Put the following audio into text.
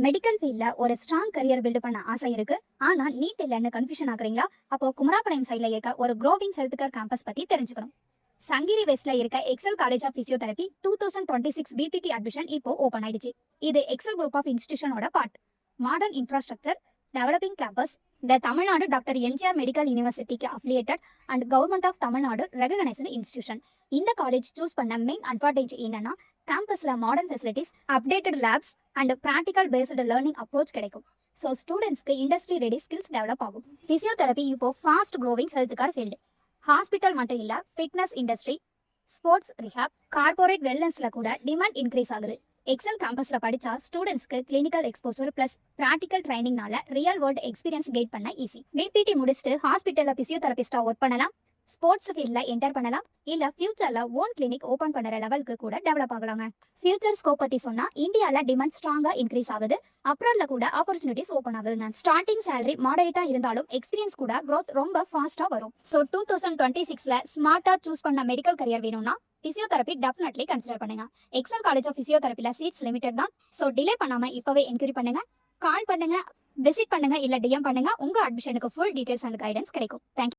Medical ஃபீல்ட்ல ஒரு strong career build பண்ண ஆசை இருக்கு. ஆனா நீட் இல்லைன்னு கன்ஃபியூஷன் ஆகுறீங்களா? அப்போ குமராபாளையம் சைட்ல இருக்க ஒரு க்ரோவிங் ஹெல்த் கேர் கேம்பஸ் பத்தி தெரிஞ்சுக்கணும். சங்கிரி வெஸ்ட்ல இருக்க XL college of physiotherapy 2026 PPT admission இப்போ ஓபன் ஆயிடுச்சு. இது XL group of இன்ஸ்டிடியூஷனோட part. Modern infrastructure, developing campus, the Tamil Nadu doctor MGR medical யூனிவர்சிட்டிக்கு affiliated and government of Tamil Nadu recognised institution. இந்த காலேஜ் சூஸ் பண்ண மெயின் அட்வான்டேஜ் என்னன்னா, கேம்பஸ்ல modern facilities, updated labs and practical based learning approach கிடைக்கும். So ஸ்டூடெண்ட்ஸ்க்கு industry ready skills develop ஆகும். Physiotherapy இப்போ fast growing health care field. Hospital மட்டும் இல்ல, fitness industry, sports rehab, corporate வெல்னஸ்ல கூட டிமாண்ட் இன்க்ரீஸ் ஆகுது. எக்ஸல் கேம்பஸ்ல படிச்சா ஸ்டூடெண்ட்ஸ்க்கு கிளினிக்கல் எக்ஸ்போசர் பிளஸ் பிராக்டிகல் ட்ரைனிங்னால ரியல் வேர்ல்ட் எக்ஸ்பீரியன்ஸ் கெயின் பண்ண ஈஸி. பிபிடி முடிச்சுட்டு ஹாஸ்பிட்டல்ல பிசியோதெரபிஸ்டா ஒர்க் பண்ணலாம், ஸ்போர்ட்ஸ் ஃபீல்ட்ல என்டர் பண்ணலாம், இல்ல ஃபியூச்சர்ல ஓன் கிளினிக் ஓபன் பண்ற லெவலுக்கு கூட டெவலப் ஆகலாங்க. ஃபியூச்சர் ஸ்கோப் பத்தி சொன்னா, இந்தியால டிமாண்ட் ஸ்ட்ராங்கா இன்க்ரீஸ் ஆகுது, அப்ராட்ல கூட ஆப்பர்ச்சுனிட்டிஸ் ஓபன் ஆகுதுங்க. ஸ்டார்டிங் சேலரி மாடரேட்டா இருந்தாலும் எக்ஸ்பீரியன்ஸ் கூட growth ரொம்ப ஃபாஸ்டா வரும். ஸோ 2026ல ஸ்மார்ட்டா சூஸ் பண்ண மெடிக்கல் கரியர் வேணும்னா பிசியோதெரபி டெஃபினெட்லி கன்சிடர் பண்ணுங்க. எக்ஸல் காலேஜ் ஆஃப் பிசியோதெரபில சீட்ஸ் லிமிடெட் தான். ஸோ டிலே பண்ணாம இப்பவே என்கொயரி பண்ணுங்க, கால் பண்ணுங்க, விசிட் பண்ணுங்க, இல்ல டிஎம் பண்ணுங்க. உங்க அட்மிஷனுக்கு ஃபுல் டீடைல்ஸ் அண்ட் கைடன்ஸ் கிடைக்கும். தேங்க்யூ.